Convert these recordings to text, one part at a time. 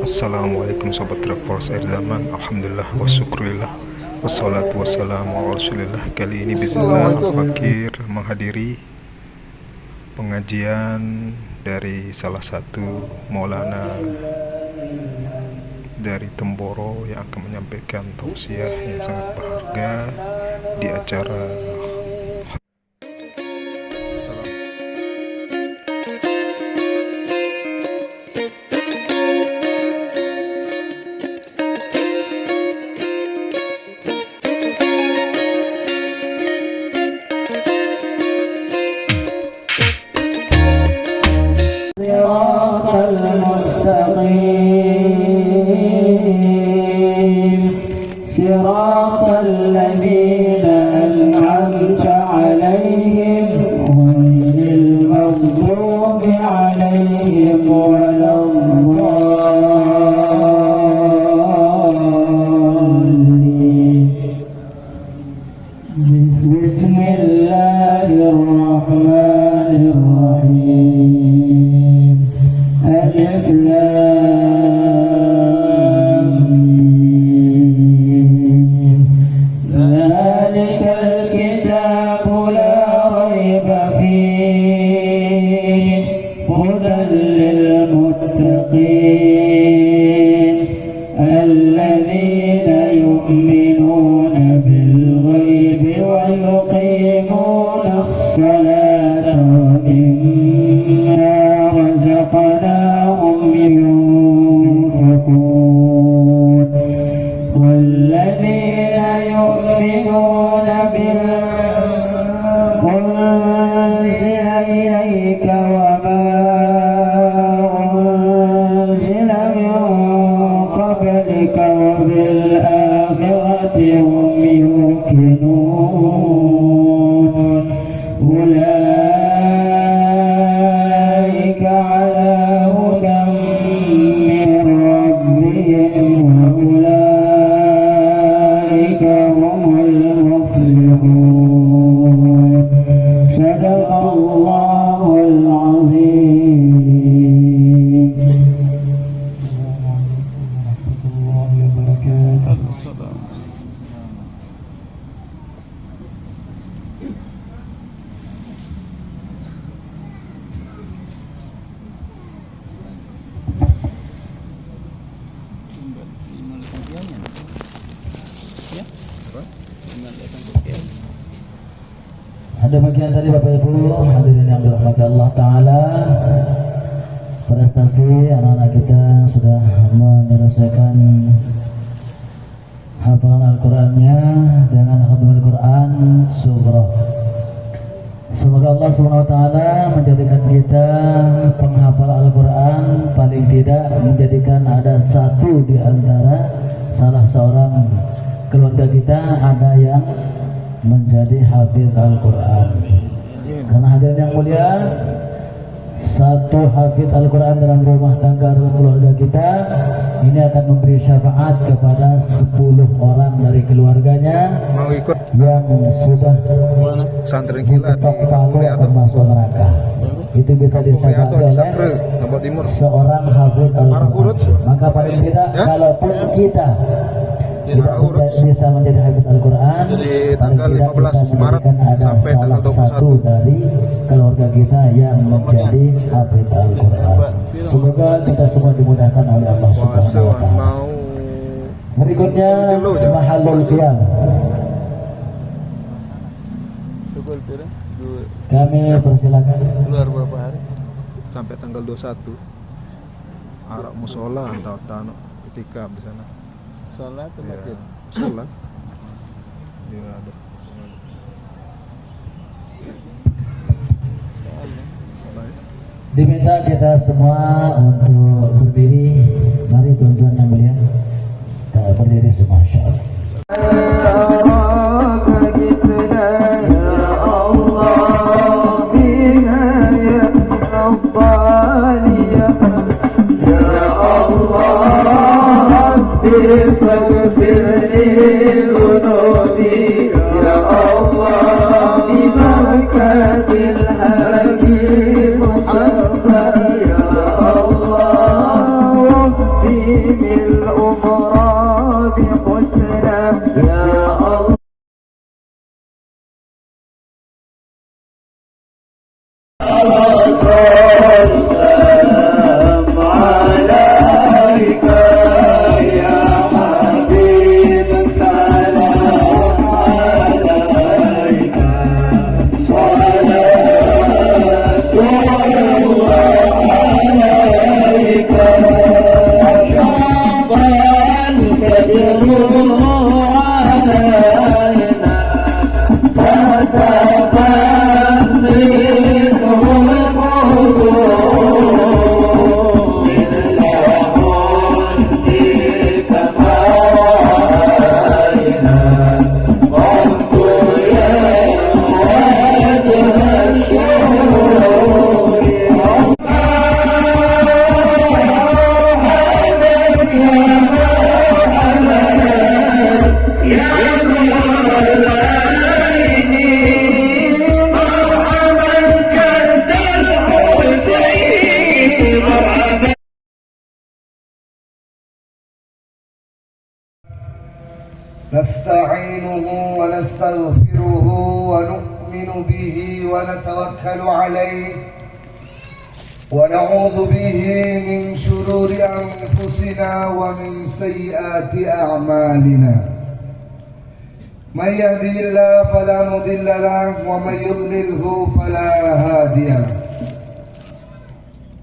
Assalamualaikum Sobat Travelers akhir zaman. Alhamdulillah wa syukurillah wassalatu wassalamu ala rasulillah. Kali ini bismillah Fakir menghadiri pengajian dari salah satu Maulana dari Temboro yang akan menyampaikan tausiah yang sangat berharga di acara صراط الذين أنعمت عليهم غير المغضوب عليهم ولا الضالين. بسم الله الرحمن الرحيم. ألف ذلك الكتاب لا ريب فيه هدى للمتقين الذين يؤمنون بالغيب ويقيمون الصلاة ومما رزقناهم ينفقون والذين يؤمنون بما أنزل إليك وما أنزل من قبلك وبالآخرة هم يوقنون أولئك على هدى من ربهم وأولئك هم المفلحون. صدق الله العظيم. السلام عليكم ورحمة الله وبركاته. Ada bagian tadi Bapak Ibu hadirin yang dirahmati Allah Ta'ala, prestasi anak-anak kita yang sudah menyelesaikan hafalan Al-Qurannya dengan khatam Al-Quran Surah. Semoga Allah SWT menjadikan kita penghafal Al-Quran, paling tidak menjadikan ada satu di antara salah seorang keluarga kita ada yang menjadi hafiz Al-Quran. Karena hadirin yang mulia, satu hafiz Al-Quran dalam rumah tangga keluarga kita ini akan memberi syafaat kepada 10 orang dari keluarganya yang sudah diketok palu akan masuk neraka. Itu bisa disyafaati oleh seorang hafiz Al-Quran. Maka paling tidak kalaupun kita tidak bisa menjadi hafiz Al-Quran, di tanggal 15 Maret sampai tanggal 21 dari keluarga kita yang menjadi hafiz Al-Quran. Semoga kita semua dimudahkan oleh Allah Subhanahu wa Ta'ala. Berikutnya mahallul qiyam. Kami persilakan. Keluar berapa hari? Sampai tanggal 21. Arab musola atau tanah ketika di sana. Sholat ke masjid? Sholat. Dia ada. Diminta kita semua untuk berdiri. Mari tuan-tuan yang mulia, kita berdiri semua insyaallah. الأمراء بحسنى يا الله نستعينه ونستغفره ونؤمن به ونتوكل عليه ونعوذ به من شرور أنفسنا ومن سيئات أعمالنا من يهده الله فلا مضل له ومن يضلله فلا هادي له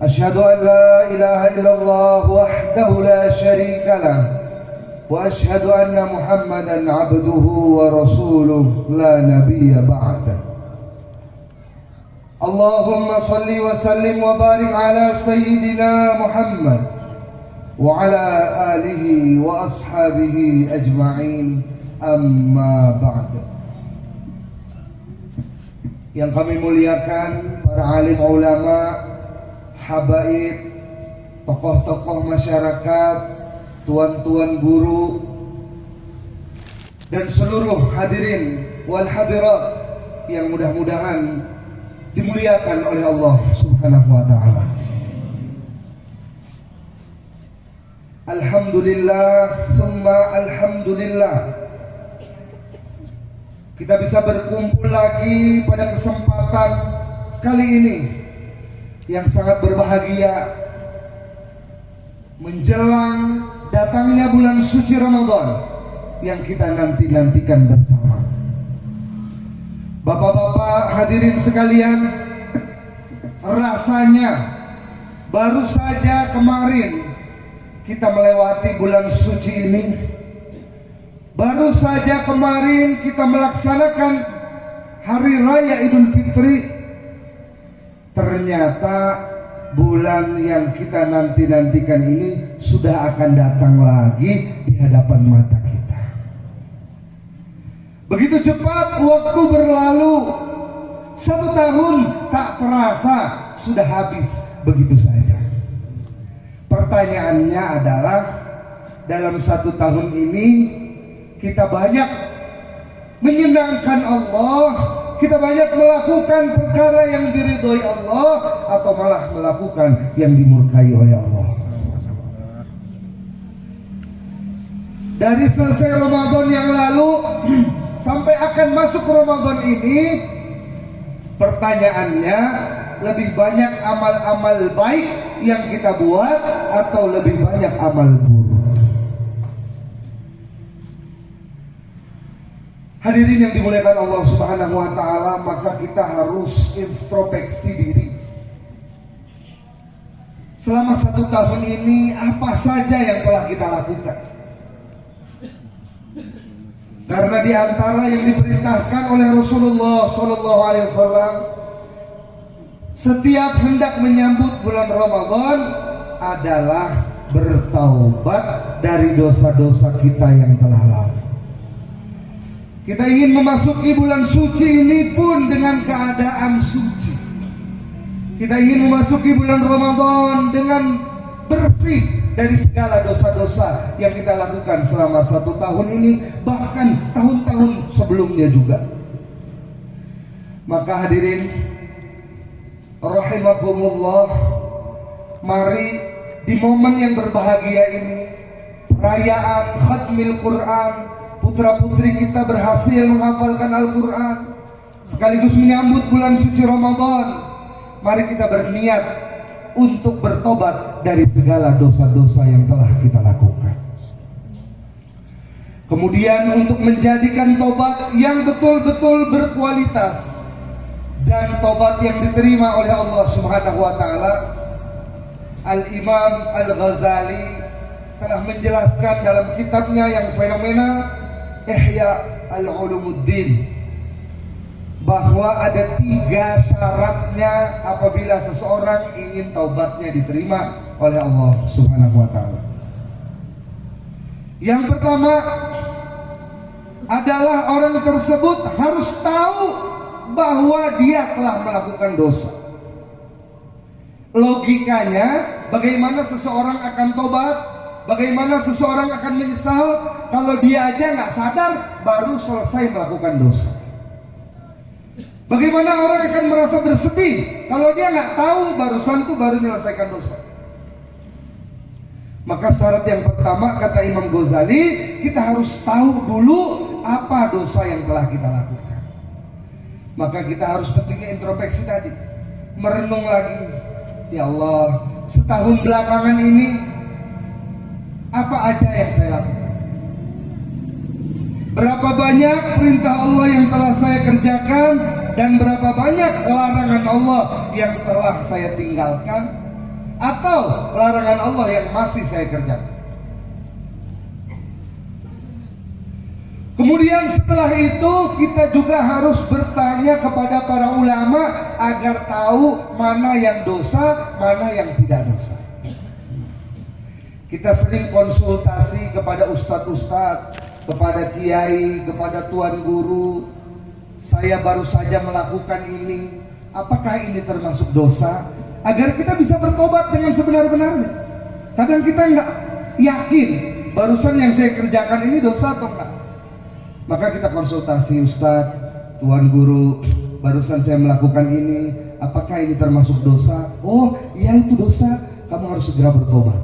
أشهد أن لا إله إلا الله وحده لا شريك له وأشهد أن محمدا عبده ورسوله لا نبي بعده اللهم صل وسلم وبارك على سيدنا محمد وعلى آله وأصحابه أجمعين أما بعد. Yang kami muliakan para alim ulama, habaib, tokoh-tokoh masyarakat, tuan-tuan guru, dan seluruh hadirin wal hadirat yang mudah-mudahan dimuliakan oleh Allah Subhanahu wa taala. Alhamdulillah, summa alhamdulillah. Kita bisa berkumpul lagi pada kesempatan kali ini yang sangat berbahagia menjelang datangnya bulan suci Ramadan yang kita nanti-nantikan bersama. Bapak-bapak hadirin sekalian, rasanya baru saja kemarin kita melewati bulan suci ini. Baru saja kemarin kita melaksanakan Hari Raya Idul Fitri. Ternyata bulan yang kita nanti-nantikan ini sudah akan datang lagi di hadapan mata kita. Begitu cepat waktu berlalu, 1 tahun tak terasa sudah habis begitu saja. Pertanyaannya adalah, dalam 1 tahun ini kita banyak menyenangkan Allah, kita banyak melakukan perkara yang diridhoi Allah, atau malah melakukan yang dimurkai oleh Allah. Dari selesai Ramadan yang lalu sampai akan masuk Ramadan ini, pertanyaannya, lebih banyak amal-amal baik yang kita buat atau lebih banyak amal buruk? Hadirin yang dimuliakan Allah Subhanahu wa taala, maka kita harus introspeksi diri. Selama 1 tahun ini apa saja yang telah kita lakukan? Karena di antara yang diperintahkan oleh Rasulullah SAW, setiap hendak menyambut bulan Ramadan adalah bertaubat dari dosa-dosa kita yang telah lalu. Kita ingin memasuki bulan suci ini pun dengan keadaan suci. Kita ingin memasuki bulan Ramadan dengan bersih dari segala dosa-dosa yang kita lakukan selama 1 tahun ini, bahkan tahun-tahun sebelumnya juga. Maka hadirin rahimakumullah, mari di momen yang berbahagia ini, perayaan Khatmil Quran, putra-putri kita berhasil menghafalkan Al-Quran, sekaligus menyambut bulan suci Ramadan. Mari kita berniat untuk bertobat dari segala dosa-dosa yang telah kita lakukan. Kemudian untuk menjadikan tobat yang betul-betul berkualitas dan tobat yang diterima oleh Allah Subhanahu wa taala, Al-Imam Al-Ghazali telah menjelaskan dalam kitabnya yang fenomenal Ihya Al-Ulumuddin bahwa ada 3 syaratnya apabila seseorang ingin taubatnya diterima oleh Allah Subhanahu wa taala. Yang pertama adalah orang tersebut harus tahu bahwa dia telah melakukan dosa. Logikanya, bagaimana seseorang akan tobat, bagaimana seseorang akan menyesal kalau dia aja nggak sadar baru selesai melakukan dosa. Bagaimana orang akan merasa bersedih kalau dia nggak tahu barusan tuh baru menyelesaikan dosa. Maka syarat yang pertama kata Imam Ghazali, kita harus tahu dulu apa dosa yang telah kita lakukan. Maka kita harus pentingnya introspeksi tadi, merenung lagi. Ya Allah, setahun belakangan ini apa aja yang saya lakukan? Berapa banyak perintah Allah yang telah saya kerjakan dan berapa banyak larangan Allah yang telah saya tinggalkan atau larangan Allah yang masih saya kerjakan. Kemudian setelah itu kita juga harus bertanya kepada para ulama agar tahu mana yang dosa, mana yang tidak dosa. Kita sering konsultasi kepada ustadz-ustadz, kepada kiai, kepada tuan guru. Saya baru saja melakukan ini, apakah ini termasuk dosa? Agar kita bisa bertobat dengan sebenar-benarnya. Kadang kita nggak yakin barusan yang saya kerjakan ini dosa atau enggak. Maka kita konsultasi ustadz, tuan guru, barusan saya melakukan ini, apakah ini termasuk dosa? Oh iya itu dosa, kamu harus segera bertobat.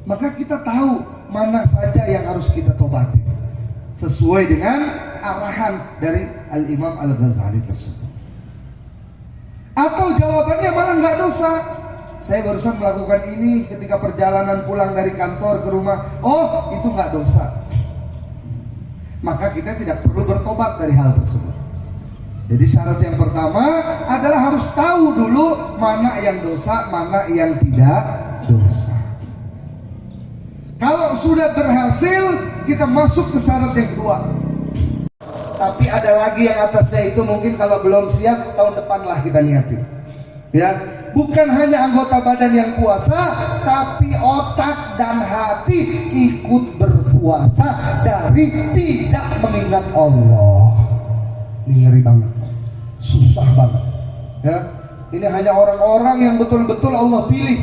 Maka kita tahu mana saja yang harus kita tobati sesuai dengan arahan dari Al-Imam Al-Ghazali tersebut. Atau jawabannya malah nggak dosa. Saya barusan melakukan ini ketika perjalanan pulang dari kantor ke rumah. Oh, itu nggak dosa. Maka kita tidak perlu bertobat dari hal tersebut. Jadi syarat yang pertama adalah harus tahu dulu mana yang dosa, mana yang tidak dosa. Kalau sudah berhasil, kita masuk ke syarat yang kedua. Tapi ada lagi yang atasnya itu mungkin kalau belum siap tahun depan lah kita niatin. Ya, bukan hanya anggota badan yang puasa, tapi otak dan hati ikut berpuasa dari tidak mengingat Allah. Ini ngeri banget, susah banget. Ya, ini hanya orang-orang yang betul-betul Allah pilih.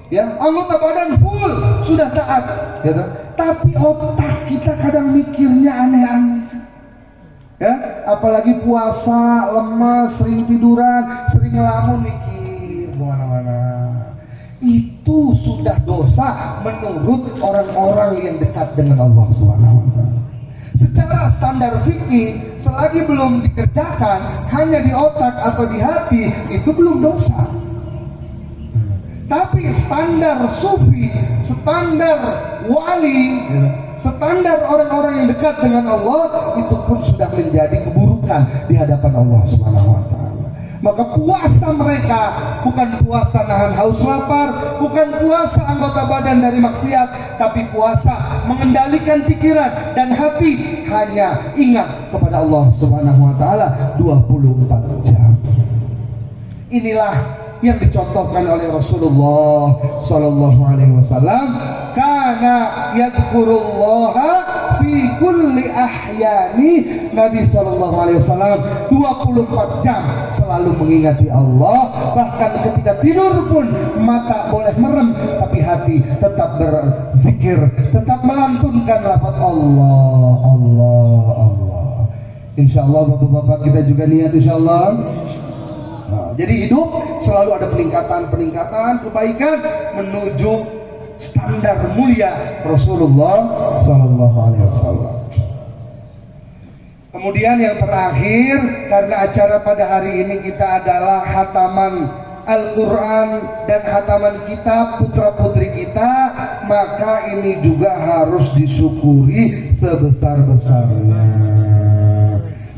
Ya, anggota badan full sudah taat, gitu. Tapi otak kita kadang mikirnya aneh-aneh. Ya, apalagi puasa, lemas, sering tiduran, sering ngelamun, mikir kemana-mana. Itu sudah dosa menurut orang-orang yang dekat dengan Allah SWT. Secara standar fikih, selagi belum dikerjakan hanya di otak atau di hati, itu belum dosa. Tapi standar sufi, standar wali, standar orang-orang yang dekat dengan Allah, itu pun sudah menjadi keburukan di hadapan Allah SWT. Maka puasa mereka bukan puasa nahan haus lapar, bukan puasa anggota badan dari maksiat, tapi puasa mengendalikan pikiran dan hati, hanya ingat kepada Allah SWT 24 jam. Inilah yang dicontohkan oleh Rasulullah Sallallahu Alaihi Wasallam. Karena yadkurullaha fi kulli ahyani. Nabi Sallallahu Alaihi Wasallam 24 jam selalu mengingati Allah. Bahkan ketika tidur pun mata boleh merem, tapi hati tetap berzikir, tetap melantunkan lafaz Allah, Allah, Allah. Insya Allah bapak-bapak kita juga niat insya Allah. Jadi hidup selalu ada peningkatan kebaikan menuju standar mulia Rasulullah Sallallahu Alaihi Wasallam. Kemudian yang terakhir, karena acara pada hari ini kita adalah hataman Al-Quran dan hataman kitab putra-putri kita, maka ini juga harus disyukuri sebesar-besarnya.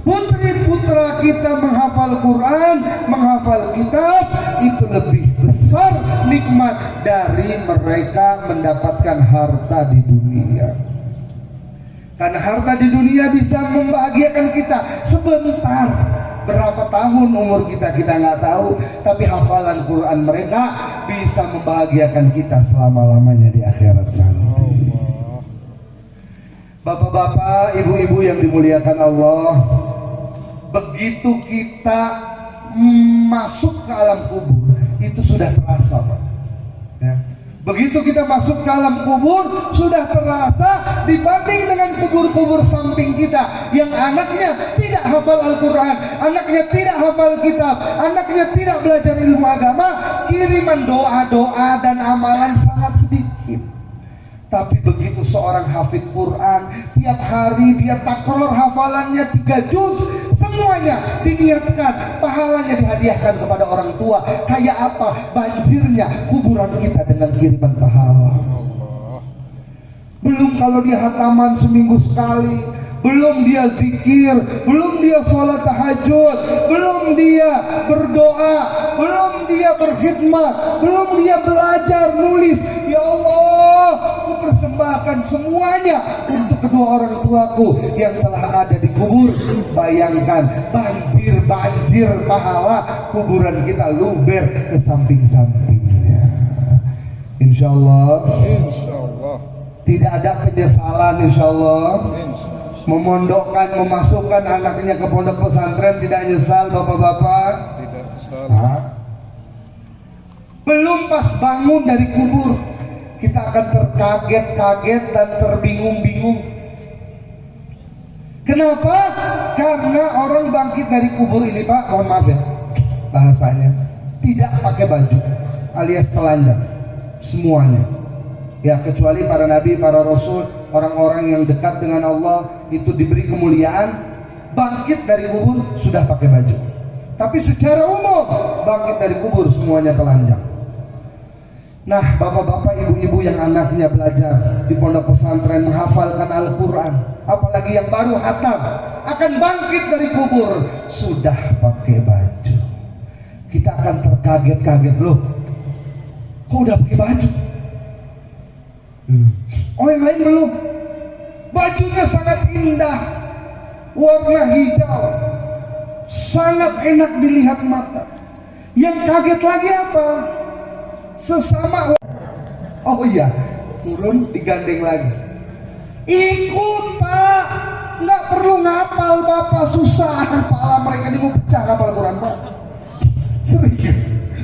Putri-putra kita menghafal Quran, menghafal kitab, itu lebih besar nikmat dari mereka mendapatkan harta di dunia. Karena harta di dunia bisa membahagiakan kita sebentar. Berapa tahun umur kita nggak tahu, tapi hafalan Quran mereka bisa membahagiakan kita selama-lamanya di akhirat nanti. Bapak-bapak, ibu-ibu yang dimuliakan Allah, begitu kita masuk ke alam kubur itu sudah terasa, Pak. Ya. Begitu kita masuk ke alam kubur sudah terasa dibanding dengan kubur-kubur samping kita yang anaknya tidak hafal Al-Quran, anaknya tidak hafal kitab, anaknya tidak belajar ilmu agama, kiriman doa-doa dan amalan sangat sedikit. Tapi begitu seorang hafid Quran, tiap hari dia takror hafalannya 3 juz, semuanya diniatkan, pahalanya dihadiahkan kepada orang tua. Kayak apa banjirnya kuburan kita dengan kiriman pahala. Belum kalau dia hataman seminggu sekali, belum dia zikir, belum dia sholat tahajud, belum dia berdoa, belum dia berkhidmat, belum dia belajar nulis. Ya Allah, ku persembahkan semuanya untuk kedua orang tuaku yang telah ada di kubur. Bayangkan banjir pahala kuburan kita luber ke samping-sampingnya. Insya Allah tidak ada penyesalan, insya Allah. Memondokkan, memasukkan anaknya ke pondok pesantren tidak nyesal, bapak-bapak? Tidak nyesal. Belum pas bangun dari kubur kita akan terkaget-kaget dan terbingung-bingung. Kenapa? Karena orang bangkit dari kubur ini, Pak, mohon maaf ya bahasanya, tidak pakai baju alias telanjang semuanya. Ya, kecuali para nabi, para rasul, orang-orang yang dekat dengan Allah itu diberi kemuliaan, bangkit dari kubur sudah pakai baju. Tapi secara umum bangkit dari kubur semuanya telanjang. Nah, bapak-bapak, ibu-ibu yang anaknya belajar di pondok pesantren menghafalkan Al-Quran, apalagi yang baru hatam, akan bangkit dari kubur sudah pakai baju. Kita akan terkaget-kaget, loh, kok udah pakai baju? Oh, yang lain belum. Bajunya sangat indah, warna hijau, sangat enak dilihat mata. Yang kaget lagi apa? Sesama, oh iya, turun digandeng lagi. Ikut, Pak, nggak perlu ngapal, Bapak, susah. Kepala mereka ini mau pecah ngapal Quran, Pak.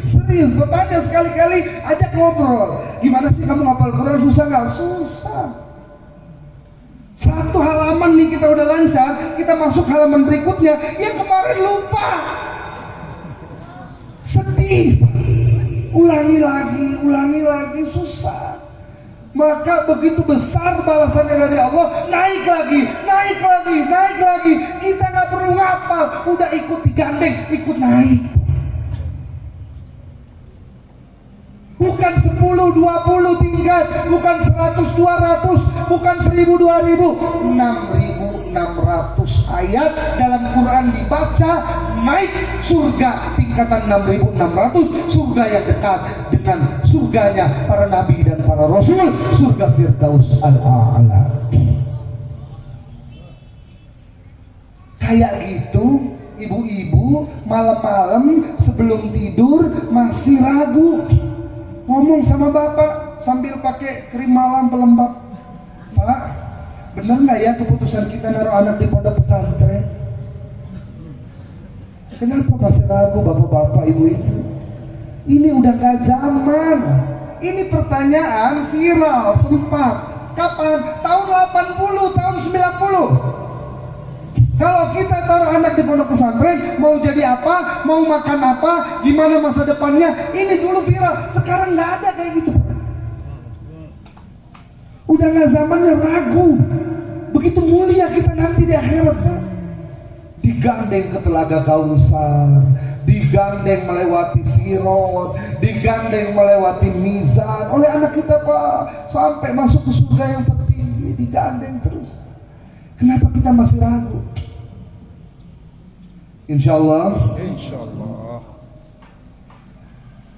Serius, bertanya sekali-kali, ajak ngobrol. Gimana sih kamu ngapal Quran, susah nggak? Susah. Satu halaman nih kita udah lancar, kita masuk halaman berikutnya, yang kemarin lupa. Sedih. Ulangi lagi, susah. Maka begitu besar balasannya dari Allah, naik lagi. Kita nggak perlu ngapal, udah ikut digandeng, ikut naik. Bukan 10, 20 tingkat, bukan 100, 200, bukan 1000, 2000, 6.600 ayat dalam Quran dibaca, naik surga tingkatan 6.600, surga yang dekat dengan surganya para nabi dan para rasul, surga Firdaus al-A'la. Kayak gitu, ibu-ibu malam-malam sebelum tidur masih ragu, ngomong sama bapak sambil pakai krim malam pelembab. Pak, bener nggak ya keputusan kita naruh anak di pondok pesantren? Kenapa masih ragu, bapak-bapak, ibu-ibu? Ini udah gak zaman. Ini pertanyaan viral sempat. Kapan? Tahun 80, tahun 90. Kalau kita taruh anak di pondok pesantren, mau jadi apa, mau makan apa, gimana masa depannya, ini dulu viral. Sekarang nggak ada kayak gitu. Udah nggak zamannya ragu. Begitu mulia kita nanti di akhirat, Pak. Digandeng ke Telaga Kausar, digandeng melewati Sirot, digandeng melewati Mizan oleh anak kita, Pak, sampai masuk ke surga yang tertinggi, digandeng terus. Kenapa kita masih ragu? Insya Allah. Insyaallah.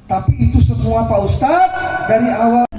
Tapi itu semua Pak Ustadz dari awal